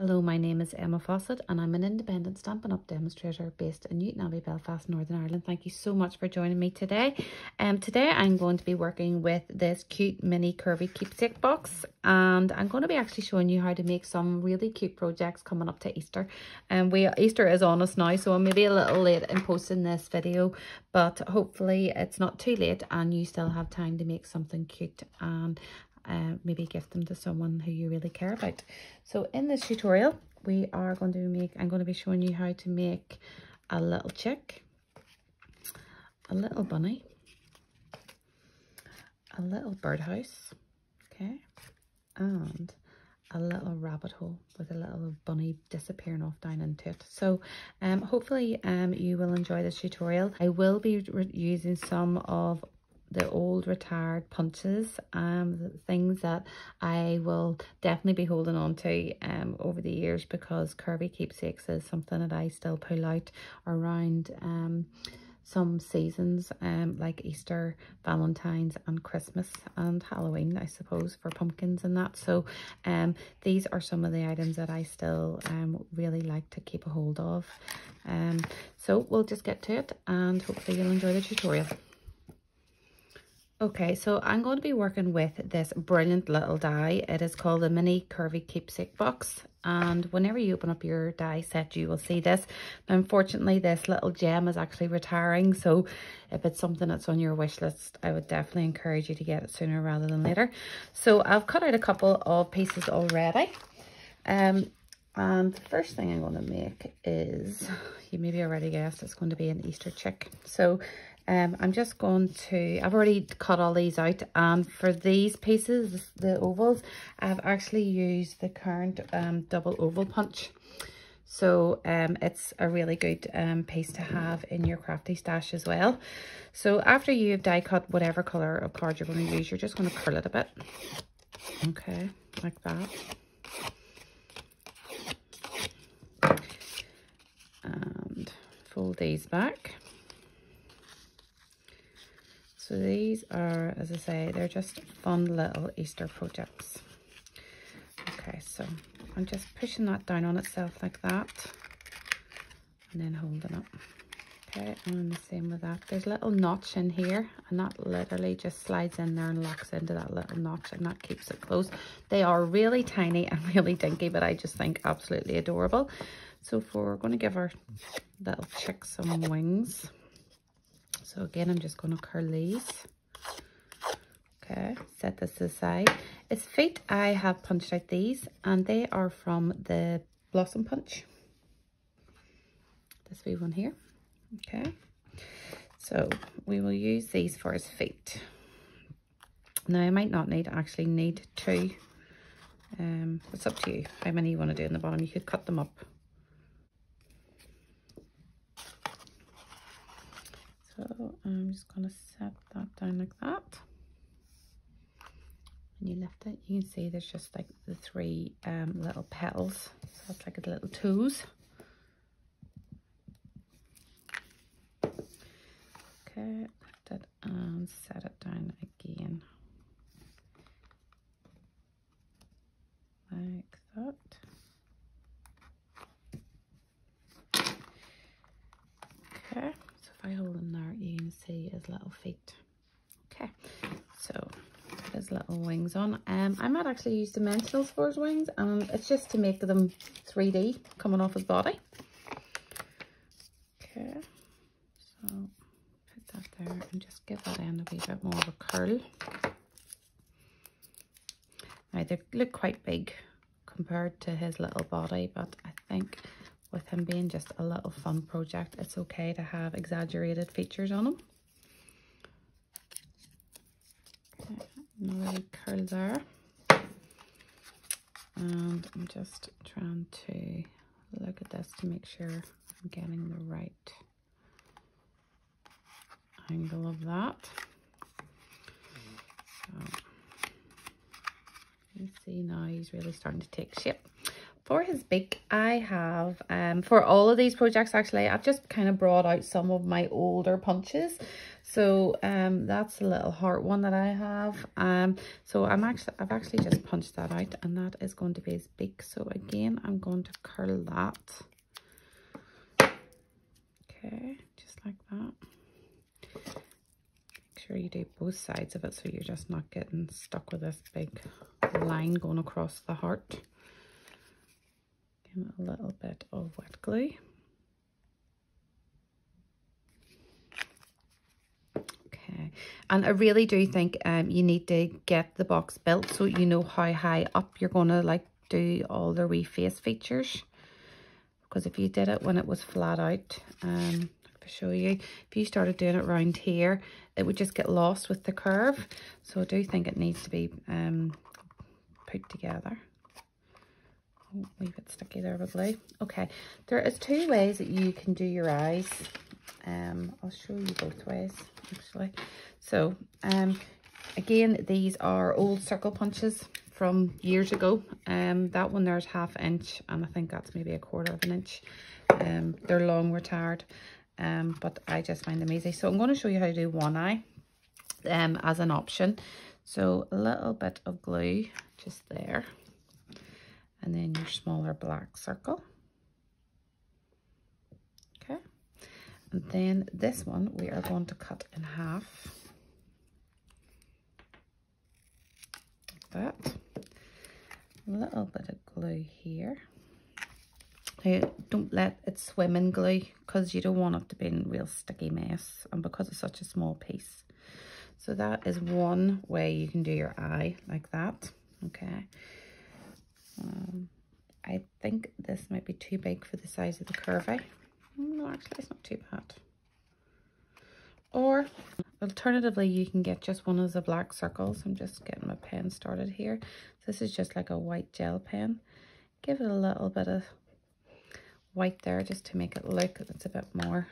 Hello, my name is Emma Fawcett and I'm an independent Stampin' Up demonstrator based in Newton Abbey, Belfast, Northern Ireland. Thank you so much for joining me today. Today I'm going to be working with this cute mini curvy keepsake box, and I'm going to be actually showing you how to make some really cute projects coming up to Easter. Easter is on us now, so I'm maybe a little late in posting this video, but hopefully it's not too late and you still have time to make something cute and maybe gift them to someone who you really care about. So in this tutorial I'm going to be showing you how to make a little chick, a little bunny, a little birdhouse, okay, and a little rabbit hole with a little bunny disappearing off down into it. So hopefully you will enjoy this tutorial. I will be using some of the old retired punches, things that I will definitely be holding on to over the years, because Curvy Keepsakes is something that I still pull out around some seasons, like Easter, Valentine's and Christmas and Halloween, I suppose, for pumpkins and that. So these are some of the items that I still really like to keep a hold of. So we'll just get to it and hopefully you'll enjoy the tutorial. Okay, so I'm going to be working with this brilliant little die. It is called the Mini Curvy Keepsake Box, and whenever you open up your die set you will see this. Now unfortunately this little gem is actually retiring, so if it's something that's on your wish list, I would definitely encourage you to get it sooner rather than later. So I've cut out a couple of pieces already, and the first thing I'm going to make is, you maybe already guessed, it's going to be an Easter chick. So I'm just going to, I've already cut all these out, and for these pieces, the ovals, I've actually used the current double oval punch. So it's a really good piece to have in your crafty stash as well. So after you've die cut whatever colour of card you're going to use, you're just going to curl it a bit. Okay, like that. And fold these back. So these are, as I say, they're just fun little Easter projects. Okay, so I'm just pushing that down on itself like that and then holding it. Okay, and the same with that. There's a little notch in here, and that literally just slides in there and locks into that little notch, and that keeps it closed. They are really tiny and really dinky, but I just think absolutely adorable. So we're going to give our little chick some wings. So again, I'm just going to curl these. Okay, set this aside. Its feet, I have punched out these, and they are from the Blossom Punch. This wee one here. Okay, so we will use these for his feet. Now, I might not actually need two. It's up to you how many you want to do in the bottom. You could cut them up. So I'm just going to set that down like that. When you lift it, you can see there's just like the three little petals. So that's like a little toes. Okay, lift it and set it down again. Like that. Okay. If I hold him there, you can see his little feet. Okay, so put his little wings on. I might actually use dimensionals for his wings, and it's just to make them 3D coming off his body. Okay, so put that there and just give that end a wee bit more of a curl. Now they look quite big compared to his little body, but I think with him being just a little fun project, it's okay to have exaggerated features on him. Okay, another curl there. And I'm just trying to look at this to make sure I'm getting the right angle of that. So you see now he's really starting to take shape. for his beak, I have, for all of these projects, actually, I've just kind of brought out some of my older punches. So that's a little heart one that I have. So I've actually just punched that out, and that is going to be his beak. So again, I'm going to curl that. Okay, just like that. Make sure you do both sides of it so you're just not getting stuck with this big line going across the heart. Give it a little bit of wet glue. Okay, and I really do think you need to get the box built so you know how high up you're going to like do all the wee face features. Because if you did it when it was flat out, to show you, if you started doing it around here, it would just get lost with the curve. So I do think it needs to be put together. Oh, a wee bit sticky there with glue. Okay, there is two ways that you can do your eyes. I'll show you both ways actually. So again, these are old circle punches from years ago. That one there's 1/2 inch, and I think that's maybe 1/4 of an inch. They're long retired, but I just find them easy. So I'm going to show you how to do one eye as an option. So a little bit of glue just there, and then your smaller black circle. Okay, and then this one we are going to cut in half. Like that. A little bit of glue here. Now, don't let it swim in glue because you don't want it to be a real sticky mess, and because it's such a small piece. So that is one way you can do your eye, like that. Okay. I think this might be too big for the size of the curvy. No, actually it's not too bad. Or alternatively, you can get just one of the black circles. I'm just getting my pen started here. This is just like a white gel pen. Give it a little bit of white there just to make it look it's a bit more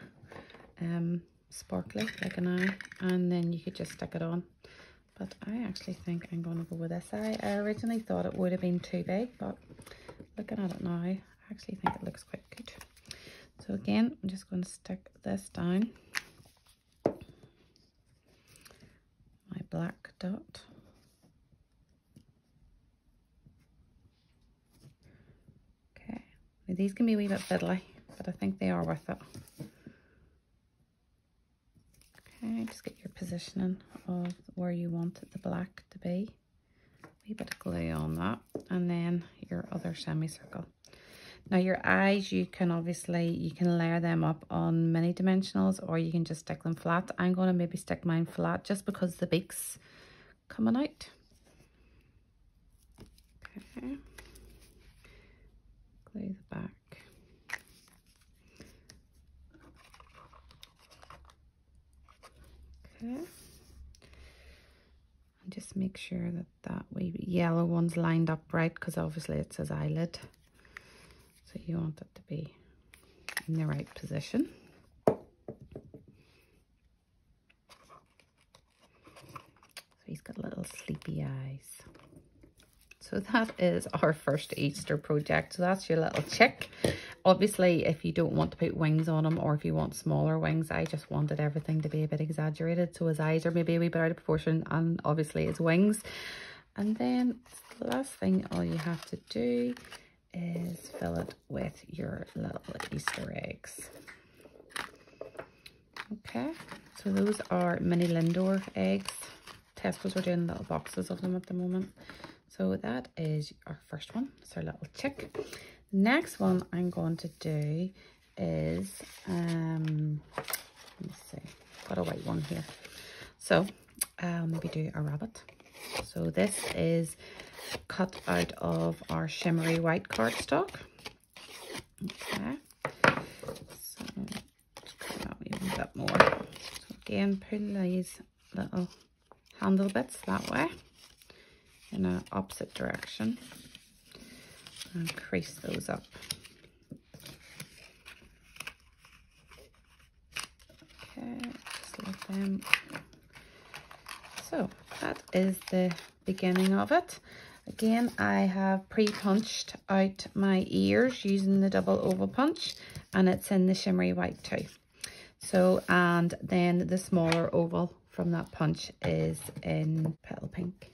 sparkly, like an eye. And then you could just stick it on. But I actually think I'm going to go with this eye. I originally thought it would have been too big, but looking at it now, I actually think it looks quite good. So again, I'm just going to stick this down. My black dot. Okay, now these can be a wee bit fiddly, but I think they are worth it. Okay, just get your positioning of where you want the black to be. A wee bit of glue on that, and then your other semicircle. Now your eyes, you can layer them up on mini dimensionals, or you can just stick them flat. I'm going to maybe stick mine flat just because the beak's coming out. Okay. Glue the back. Okay. And just make sure that that wee yellow one's lined up right, because obviously it says eyelid. So you want it to be in the right position. So he's got little sleepy eyes. So that is our first Easter project. So that's your little chick. Obviously, if you don't want to put wings on him, or if you want smaller wings, I just wanted everything to be a bit exaggerated. So his eyes are maybe a wee bit out of proportion, and obviously his wings. And then the last thing all you have to do is fill it with your little Easter eggs. Okay, so those are mini Lindor eggs. Tesco's are doing little boxes of them at the moment. So that is our first one. It's our little chick. Next one I'm going to do is, let me see, got a white one here. So I'll maybe do a rabbit. So this is cut out of our Shimmery White cardstock. Okay, so let's cut that even a bit more. So again, pull these little handle bits that way in an opposite direction and crease those up. Okay, just let them. So that is the beginning of it. Again, I have pre-punched out my ears using the double oval punch, and it's in the Shimmery White too. So, and then the smaller oval from that punch is in Petal Pink.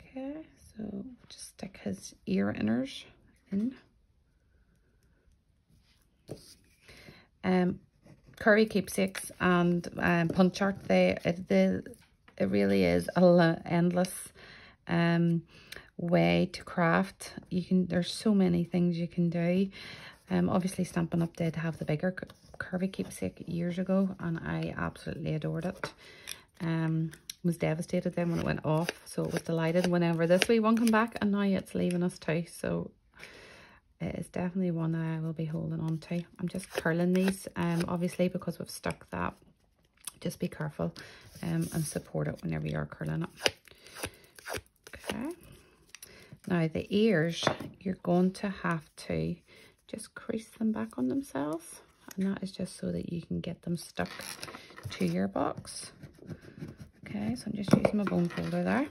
Okay, so just stick his ear inners in. Curvy Keepsakes and punch art, it really is an endless way to craft. There's so many things you can do. Obviously Stampin' Up did have the bigger Curvy Keepsake years ago, and I absolutely adored it. Was devastated then when it went off, so it was delighted whenever this wee one came back, and now it's leaving us too. So it is definitely one I will be holding on to. I'm just curling these, obviously because we've stuck that. Just be careful and support it whenever you're curling it. Okay. Now the ears, you're going to have to just crease them back on themselves, and that is just so that you can get them stuck to your box. Okay, so I'm just using my bone folder there. You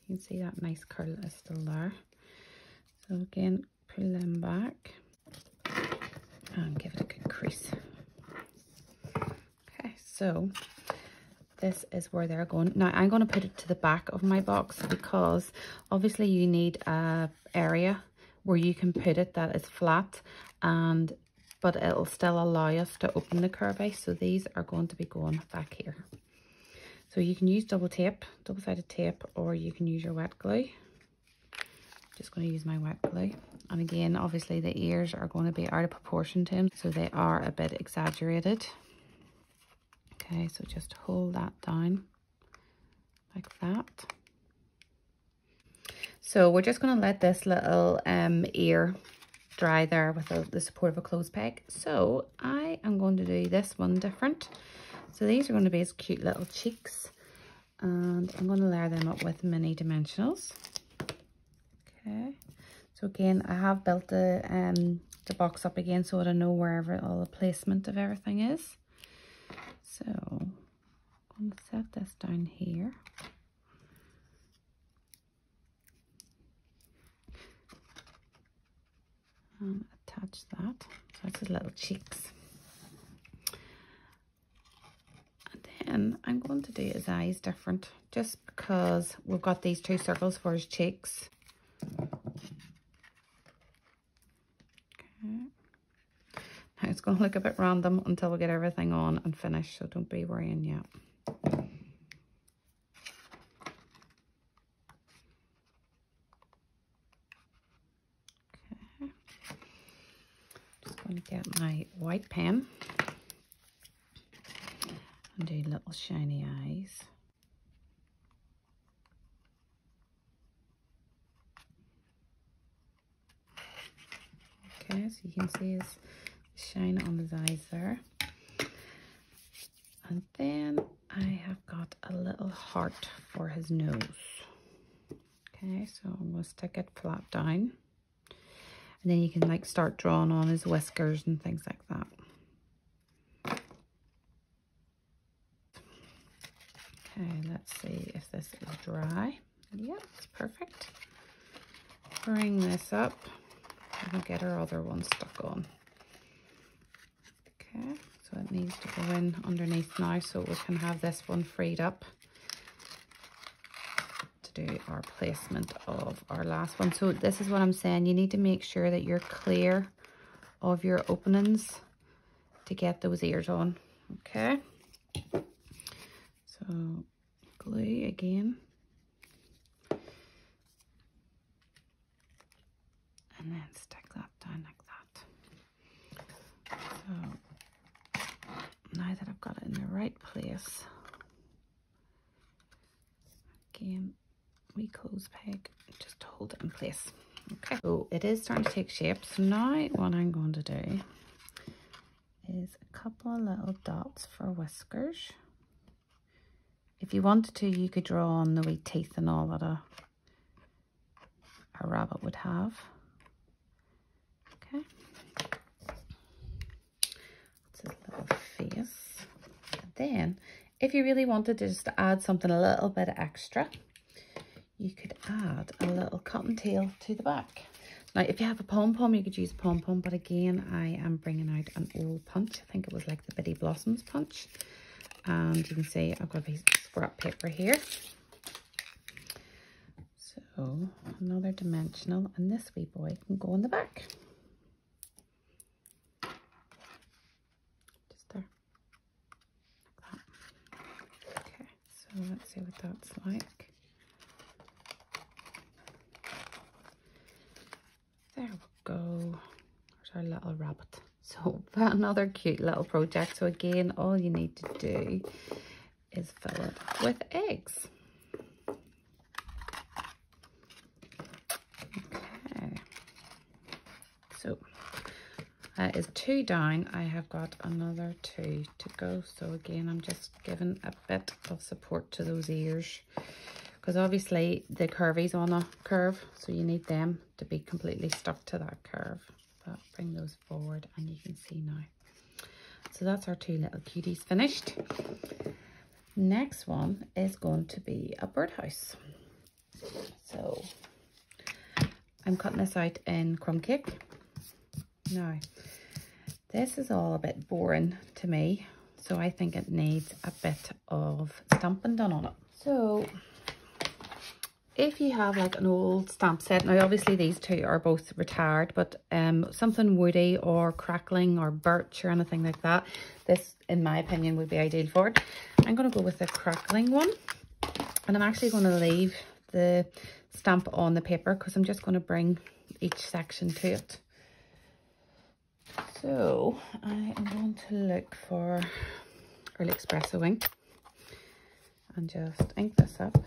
can see that nice curl is still there. So again, pull them back and give it a good crease. Okay, so this is where they're going. Now I'm going to put it to the back of my box, because obviously you need a area where you can put it that is flat, but it'll still allow us to open the curvy. So these are going to be going back here. So you can use double-sided tape, or you can use your wet glue. Just going to use my wet glue. And again, obviously the ears are going to be out of proportion to him, so they are a bit exaggerated. Okay, so just hold that down like that. So we're just going to let this little ear dry there with the support of a clothes peg. So I am going to do this one different. So these are going to be his cute little cheeks, and I'm going to layer them up with mini dimensionals. Okay, so again, I have built the box up again so that I know wherever all the placement of everything is. So I'm going to set this down here. And attach that. So that's his little cheeks. And then I'm going to do his eyes different, just because we've got these two circles for his cheeks. Okay. Now it's going to look a bit random until we get everything on and finish, so don't be worrying yet. Okay. Just going to get my white pen and do little shiny eyes. Okay, so you can see his shine on his eyes there. And then I have got a little heart for his nose. Okay, so I'm going to stick it flat down. And then you can like start drawing on his whiskers and things like that. Okay, let's see if this is dry. Yep, it's perfect. Bring this up. We'll get our other one stuck on. Okay, so it needs to go in underneath now, so we can have this one freed up to do our placement of our last one. So this is what I'm saying, you need to make sure that you're clear of your openings to get those ears on. Okay, so glue again. And then stick that down like that. So now that I've got it in the right place, again, we close peg just to hold it in place. Okay, so it is starting to take shape. So now what I'm going to do is a couple of little dots for whiskers. If you wanted to, you could draw on the wee teeth and all that a rabbit would have. Okay, it's his little face. And then If you really wanted to just add something a little bit extra, you could add a little cottontail to the back. Now, if you have a pom-pom, you could use a pom-pom, but again, I am bringing out an old punch. I think it was like the Bitty Blossoms punch. And you can see I've got a piece of scrap paper here. So, another dimensional, and this wee boy can go in the back. Just there. Like that. Okay, so let's see what that's like. There we go. There's our little rabbit. So another cute little project. So again, all you need to do is fill it with eggs. Okay. So that is 2 down. I have got another 2 to go. So again, I'm just giving a bit of support to those ears, because obviously the curvy's on a curve, so you need them to be completely stuck to that curve. But bring those forward and you can see now. So that's our 2 little cuties finished. Next one is going to be a birdhouse. So I'm cutting this out in Crumb Cake. Now, this is all a bit boring to me, so I think it needs a bit of stamping done on it. So if you have like an old stamp set, now obviously these 2 are both retired, but something woody or crackling or birch or anything like that, this in my opinion would be ideal for it. I'm going to go with the crackling one, and I'm actually going to leave the stamp on the paper because I'm just going to bring each section to it. So I am going to look for Early Espresso ink and just ink this up.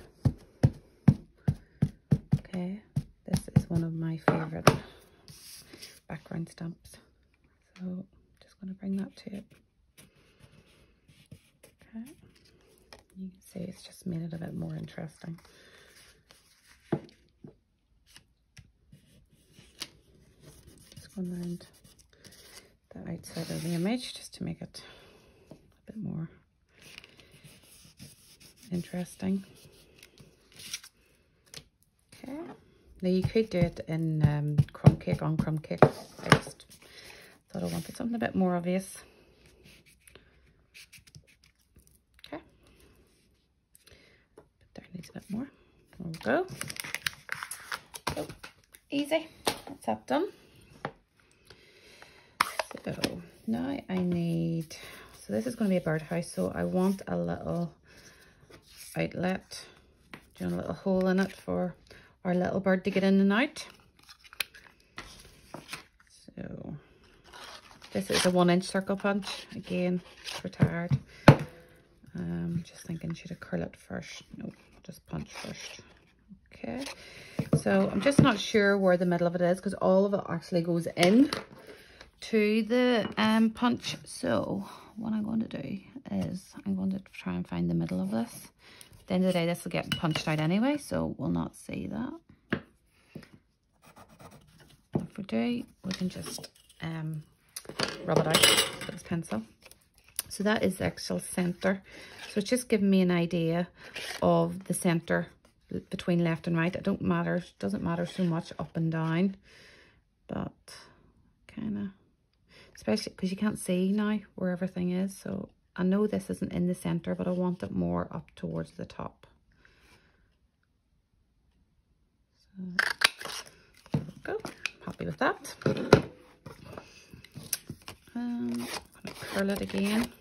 Okay, this is one of my favourite background stamps, so just going to bring that to it. Okay, you can see it's just made it a bit more interesting. Just going around the outside of the image just to make it a bit more interesting. Okay, now you could do it in Crumb Cake, on Crumb Cake. I just thought I wanted something a bit more obvious. Okay, but there needs a bit more. There we go. So easy, that's that done. So now I need, so this is going to be a birdhouse, so I want a little outlet, a little hole in it for our little bird to get in and out. So this is a 1-inch circle punch, again it's retired. Just thinking, should I curl it first? No, just punch first. Okay, so I'm just not sure where the middle of it is because all of it actually goes in to the punch. So what I'm going to do is I'm going to try and find the middle of this. At the end of the day, this will get punched out anyway, so we'll not see that. If we do, we can just rub it out with this pencil. So that is the actual center. So it's just giving me an idea of the center between left and right. It doesn't matter so much up and down, but kind of, especially because you can't see now where everything is. So I know this isn't in the center, but I want it more up towards the top. So there we go. Happy with that. I'm going to curl it again.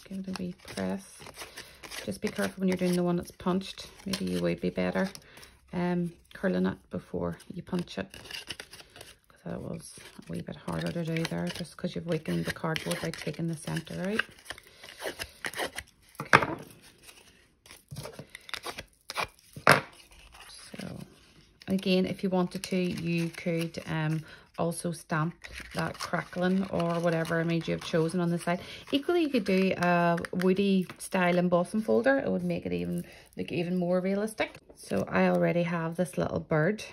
Give it a wee press. Just be careful when you're doing the one that's punched. Maybe you would be better curling it before you punch it, because that was a wee bit harder to do there, just because you've weakened the cardboard by taking the center out. Okay. So again, if you wanted to, you could also stamp that crackling or whatever image you've chosen on the side. Equally, you could do a woody style embossing folder. It would make it look even more realistic. So I already have this little bird.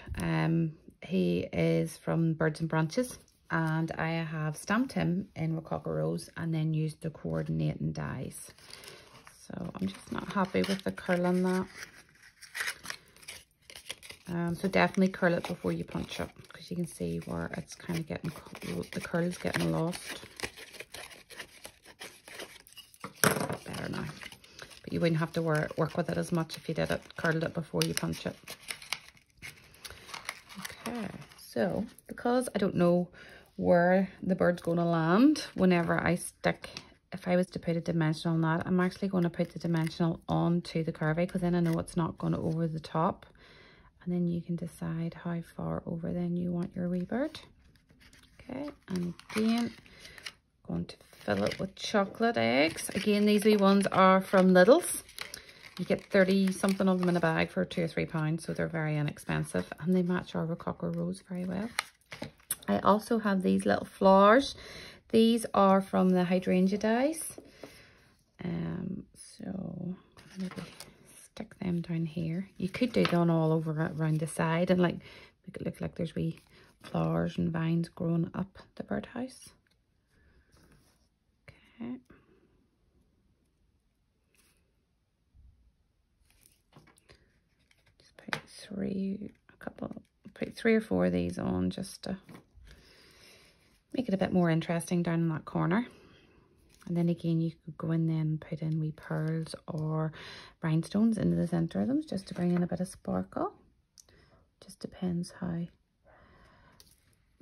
He is from Birds and Branches, and I have stamped him in Rococo Rose and then used the coordinating dies. So I'm just not happy with the curl on that. So definitely curl it before you punch it, because you can see where it's kind of getting, the curl is getting lost. Better now. But you wouldn't have to work with it as much if you did it, curled it before you punch it. Okay, so because I don't know where the bird's going to land whenever I stick, if I was to put a dimensional knot, I'm actually going to put the dimensional onto the curvy, because then I know it's not going over the top. And then you can decide how far over then you want your wee bird. Okay, and again, going to fill it with chocolate eggs. Again, these wee ones are from Lidl's. You get 30 something of them in a bag for £2 or £3, so they're very inexpensive, and they match our Rococo Rose very well. I also have these little flowers. These are from the hydrangea dies. So maybe stick them down here. You could do them all over around the side and like make it look like there's wee flowers and vines growing up the birdhouse. Okay. Just put put 3 or 4 of these on just to make it a bit more interesting down in that corner. And then again, you could go in then and put in wee pearls or rhinestones into the centre of them just to bring in a bit of sparkle. Just depends how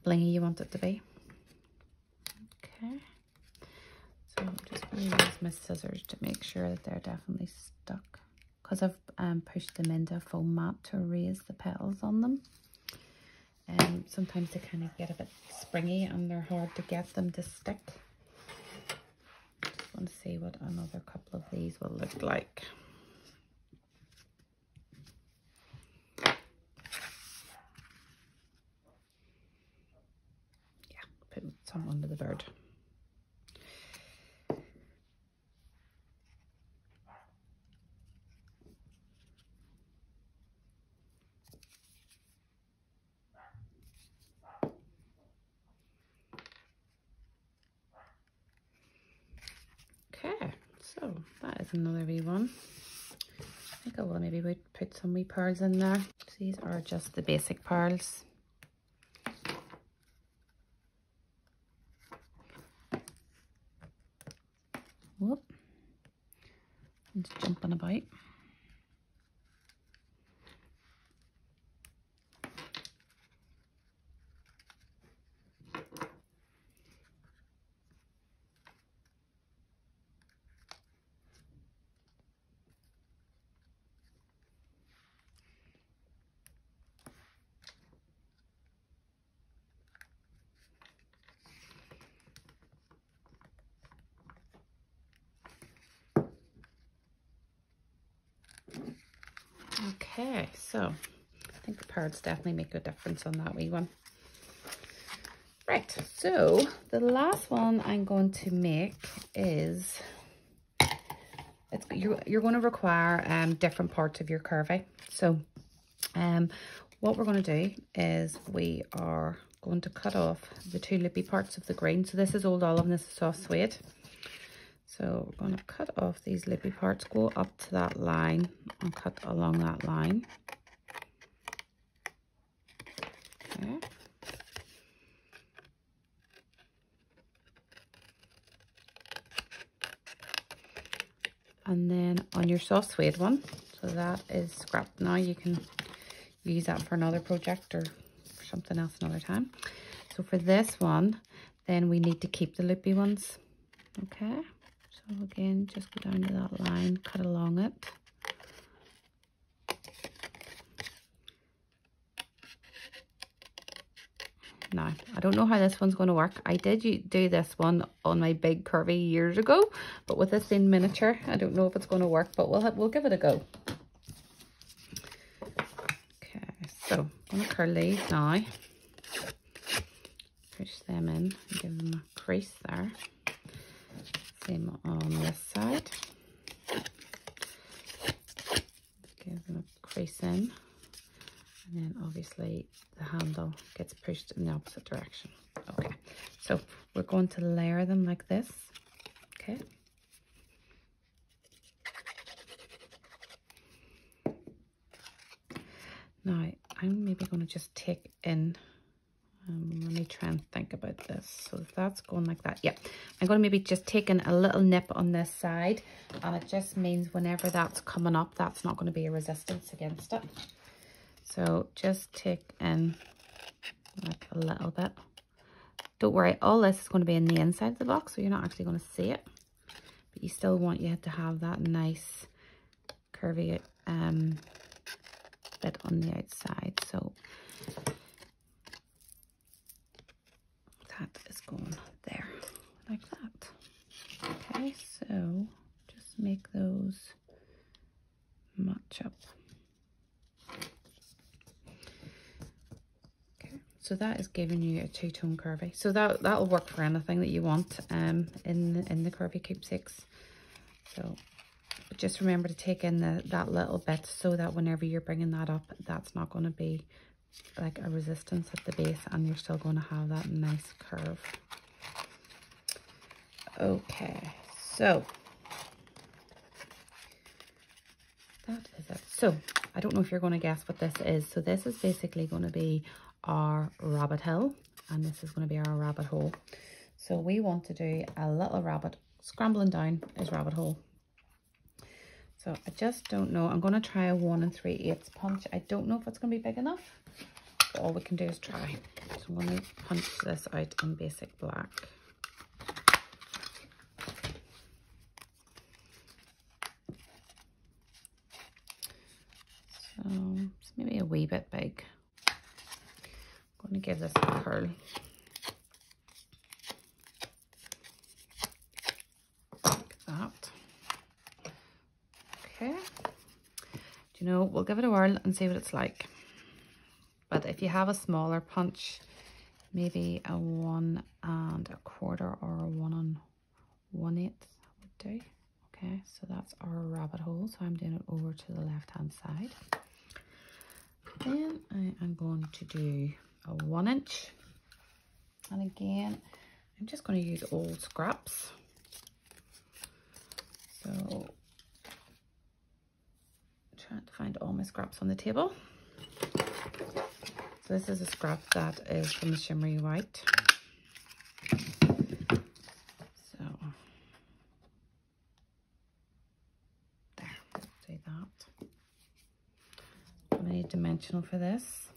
blingy you want it to be. Okay. So I'm just going to use my scissors to make sure that they're definitely stuck, because I've pushed them into a foam mat to raise the petals on them. And sometimes they kind of get a bit springy and they're hard to get them to stick. Just want to see what another couple of these will look like. Yeah, put some under the bird. Okay, so that is another wee one. I think I will maybe put some wee pearls in there. These are just the basic pearls. Whoop. It's jumping about. Okay, so I think the pearls definitely make a difference on that wee one. Right, so the last one I'm going to make is, you're going to require different parts of your curvy. So what we're going to do is we are going to cut off the 2 loopy parts of the green. So this is Old Olive and this is Soft Suede. So we're going to cut off these loopy parts, go up to that line and cut along that line. Okay. And then on your Soft Suede one, so that is scrapped now, you can use that for another project or for something else another time. So for this one, then we need to keep the loopy ones. Okay. So again, just go down to that line, cut along it. Now, I don't know how this one's going to work. I did do this one on my big curvy years ago, but with this being miniature, I don't know if it's going to work, but we'll give it a go. Okay, so I'm going to curl these now. Push them in and give them a crease there. Same on this side. Give them a crease in, and then obviously the handle gets pushed in the opposite direction. Okay, so we're going to layer them like this. Okay. Now, I'm maybe going to just take in, let me try and think about this. So if that's going like that, yeah. I'm going to maybe just take in a little nip on this side, and it just means whenever that's coming up, that's not going to be a resistance against it. So just take in like a little bit. Don't worry, all this is going to be in the inside of the box, so you're not actually going to see it. But you still want you to have that nice curvy bit on the outside. So that is going there, like that. Okay, so just make those match up. Okay, so that is giving you a two-tone curvy. So that'll work for anything that you want in the Curvy Keepsakes. So just remember to take in that little bit, so that whenever you're bringing that up, that's not going to be like a resistance at the base, and you're still going to have that nice curve. Okay, so that is it. So I don't know if you're going to guess what this is. So this is basically going to be our rabbit hill, and this is going to be our rabbit hole. So we want to do a little rabbit scrambling down his rabbit hole. So I just don't know. I'm going to try a 1 3/8 punch. I don't know if it's going to be big enough, but all we can do is try. So I'm going to punch this out in basic black. So it's maybe a wee bit big. I'm going to give this a curl. Like that. Okay. Do you know, we'll give it a whirl and see what it's like. But if you have a smaller punch, maybe a 1 1/4 or a 1 1/8 would do. Okay, so that's our rabbit hole. So I'm doing it over to the left hand side. Then I am going to do a 1 inch. And again, I'm just going to use old scraps. So trying to find all my scraps on the table. So this is a scrap that is from the Shimmery White. So there, do that. I need dimensional for this.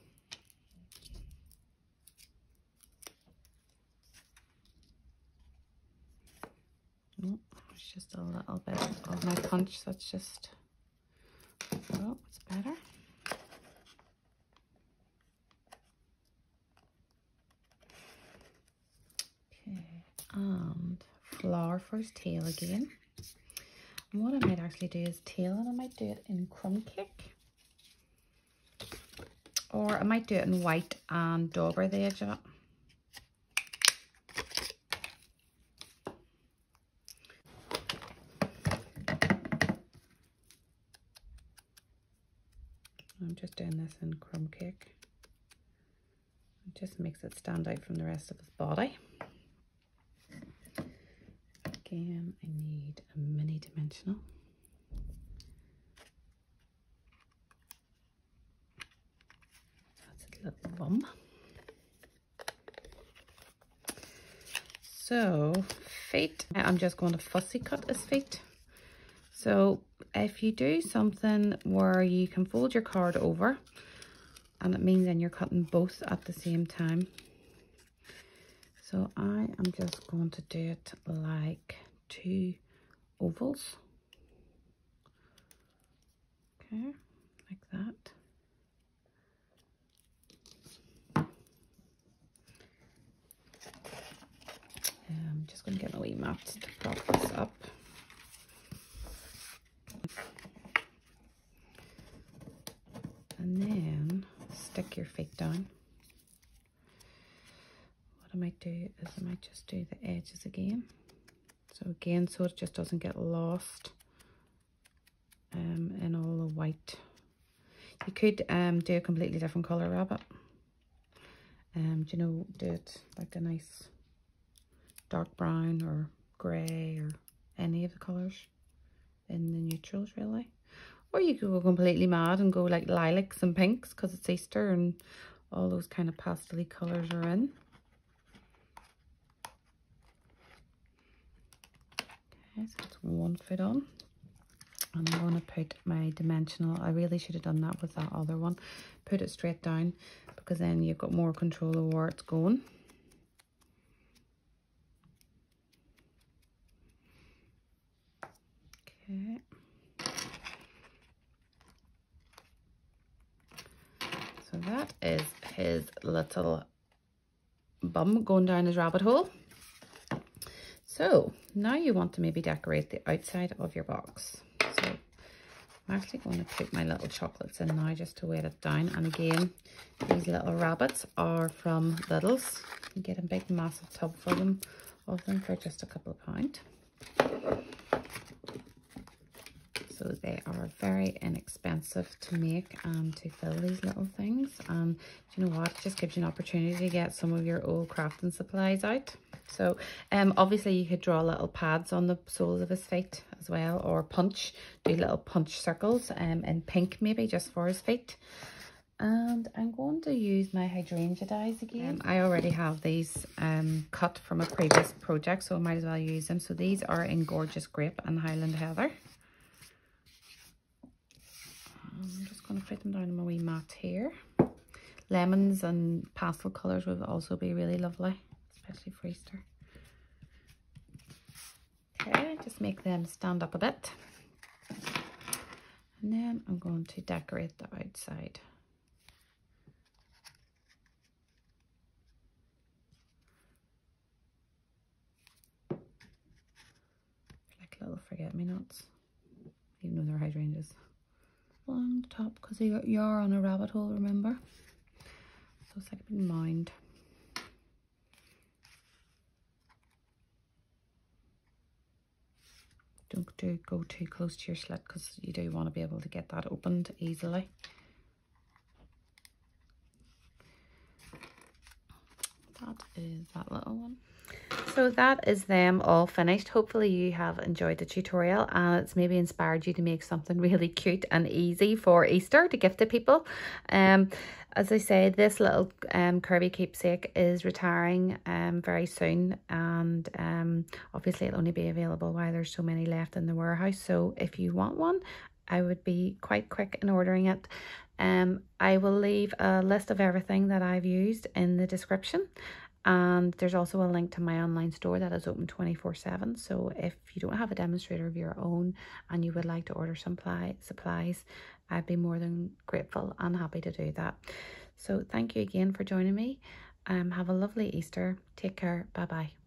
Oh, it's just a little bit of my punch. That's just, oh, it's better. And flower for his tail again. And what I might actually do is tail, and I might do it in Crumb Cake, or I might do it in white and dauber the edge of it. I'm just doing this in Crumb Cake. It just makes it stand out from the rest of his body. Again, I need a mini dimensional. That's a little bum. So, feet. I'm just going to fussy cut his feet. So, if you do something where you can fold your card over, and it means then you're cutting both at the same time. So I am just going to do it like 2 ovals. Okay, like that. I'm just going to get my wee mat to prop this up. And then stick your feet down. What I might do is I might just do the edges again. So again, so it just doesn't get lost in all the white. You could do a completely different colour rabbit. Do you know, do it like a nice dark brown or grey or any of the colours in the neutrals really. Or you could go completely mad and go like lilacs and pinks because it's Easter and all those kind of pastel-y colours are in. Okay, so that's one foot on. And I'm going to put my dimensional. I really should have done that with that other one. Put it straight down because then you've got more control of where it's going. Okay. So that is his little bum going down his rabbit hole. So now you want to maybe decorate the outside of your box. So I'm actually going to put my little chocolates in now just to weight it down. And again, these little rabbits are from Lidl's. You get a big massive tub for them of them for just a couple of pounds. So they are very inexpensive to make and to fill these little things. And do you know what? It just gives you an opportunity to get some of your old crafting supplies out. So obviously you could draw little pads on the soles of his feet as well, or punch, do little punch circles in pink maybe just for his feet. And I'm going to use my hydrangea dies again. I already have these cut from a previous project, so I might as well use them. So these are in Gorgeous Grape and Highland Heather. I'm just going to put them down on my wee mat here. Lemons and pastel colours would also be really lovely, especially for Easter. Okay, just make them stand up a bit. And then I'm going to decorate the outside. Like little forget-me-nots, even though they're hydrangeas. On the top because you are on a rabbit hole, remember? So it's like a big mound. Don't go too close to your slit because you do want to be able to get that opened easily. That is that little one. So that is them all finished. Hopefully you have enjoyed the tutorial and it's maybe inspired you to make something really cute and easy for Easter to gift to people. As I say, this little Curvy Keepsake is retiring very soon, and obviously it'll only be available while there's so many left in the warehouse. So if you want one, I would be quite quick in ordering it. I will leave a list of everything that I've used in the description. And there's also a link to my online store that is open 24/7. So if you don't have a demonstrator of your own and you would like to order some supplies, I'd be more than grateful and happy to do that. So thank you again for joining me. Have a lovely Easter. Take care. Bye bye.